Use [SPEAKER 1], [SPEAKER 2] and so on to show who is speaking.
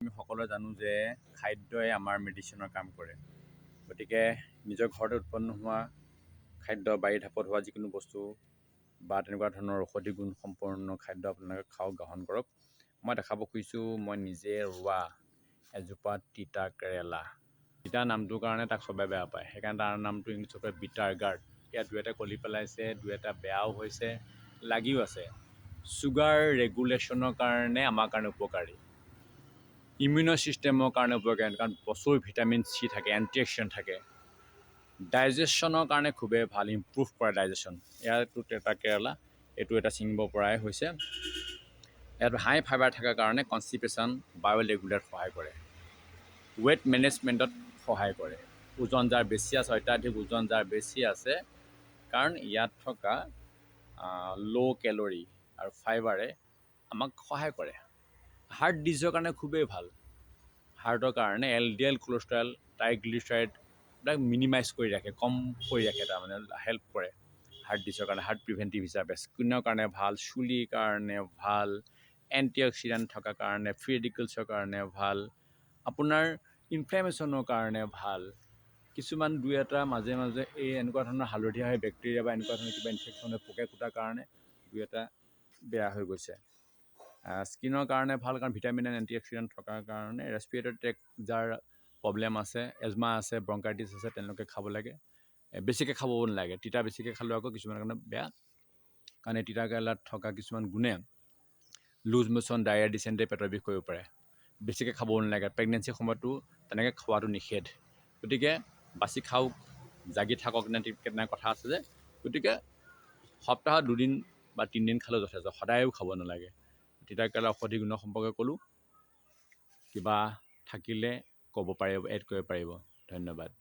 [SPEAKER 1] আমি সকলোৱে জানো যে খাদ্যই আমাৰ মেডিচিনৰ কাম কৰে। গতিকে নিজৰ ঘৰতে উৎপন্ন হোৱা খাদ্য, বাৰীৰ ঢাপত হোৱা যিকোনো বস্তু বা তেনেকুৱা ধৰণৰ ঔষধি গুণ সম্পন্ন খাদ্য আপোনালোকে খাওক, গ্ৰহণ কৰক। মই দেখাব খুজিছোঁ মই নিজে ৰোৱা এজোপা তিতা কেৰেলা। তিতা নামটোৰ কাৰণে তাক চবে বেয়া পায়, সেইকাৰণে তাৰ নামটো ইংলিছত কয় বিটাৰ গাৰ্ড। ইয়াত দুই এটা কলি পেলাইছে, দুই এটা বেয়াও হৈছে, লাগিও আছে। চুগাৰ ৰেগুলেশ্যনৰ কাৰণে আমাৰ কাৰণে উপকাৰী, ইমিউন ছিষ্টেমৰ কাৰণে উপকাৰী, কাৰণ প্ৰচুৰ ভিটামিন চি থাকে, এণ্টি অক্সিডেণ্ট থাকে। ডাইজেশ্যনৰ কাৰণে খুবেই ভাল, ইম্প্ৰুভ কৰে ডাইজেশ্যন। ইয়াতো তিতা কেৰেলা, এইটো এটা ছিঙিব পৰাই হৈছে। ইয়াত হাই ফাইবাৰ থকাৰ কাৰণে কনষ্টিপেশ্যন, বায়'ল ৰেগুলেট সহায় কৰে, ৱেট মেনেজমেণ্টত সহায় কৰে। ওজন যাৰ বেছি আছে, অত্যাধিক ওজন যাৰ বেছি আছে, কাৰণ ইয়াত থকা ল' কেলৰি আৰু ফাইবাৰে আমাক সহায় কৰে। হাৰ্ট ডিজিজৰ কাৰণে খুবেই ভাল। হাৰ্টৰ কাৰণে LDL কোলেষ্ট্ৰল, ট্ৰাইগ্লিচাৰাইড এইবিলাক মিনিমাইজ কৰি ৰাখে, কম কৰি ৰাখে, তাৰমানে হেল্প কৰে হাৰ্ট ডিজিজৰ কাৰণে। হাৰ্ট প্ৰিভেণ্টিভ হিচাপে স্কিনৰ কাৰণে ভাল, চুলিৰ কাৰণে ভাল, এণ্টি অক্সিডেণ্ট থকাৰ কাৰণে, ফ্ৰী ৰেডিকেলছৰ কাৰণে ভাল, আপোনাৰ ইনফ্লেমেশ্যনৰ কাৰণে ভাল। কিছুমান দুই এটা মাজে মাজে এই এনেকুৱা ধৰণৰ হালধীয়া হৈ বেক্টেৰিয়া বা এনেকুৱা ধৰণৰ কিবা ইনফেকশ্যন হৈ পোকে কুটাৰ কাৰণে দুই এটা বেয়া হৈ গৈছে। স্কিনৰ কাৰণে ভাল, কাৰণ ভিটামিন এণ্ড এণ্টি অক্সিডেণ্ট থকাৰ কাৰণে। ৰেছপিৰেটৰী ট্ৰেক্ট যাৰ প্ৰব্লেম আছে, এজমা আছে, ব্ৰংকাইটিছ আছে, তেওঁলোকে খাব লাগে। বেছিকৈ খাবও নালাগে, তিতা বেছিকৈ খালেও আকৌ কিছুমানৰ কাৰণে বেয়া, কাৰণ এই তিতা কেৰেলাত থকা কিছুমান গুণে লুজ মোশ্যন, ডায়েৰিয়া, ডিচেণ্ট্ৰি, পেটৰ বিষ কৰিব পাৰে। বেছিকৈ খাবও নালাগে, প্ৰেগনেঞ্চিৰ সময়তো তেনেকৈ খোৱাটো নিষেধ। গতিকে বাছি খাওক, জাগি থাকক নে কেনে কথা আছে যে, গতিকে সপ্তাহত 2 দিন বা 3 দিন খালেও যথেষ্ট, সদায়ো খাব নালাগে। তিতা কেৰেলা ঔষধি গুণৰ সম্পৰ্কে ক'লোঁ, কিবা থাকিলে ক'ব পাৰিব, এড কৰিব পাৰিব। ধন্যবাদ।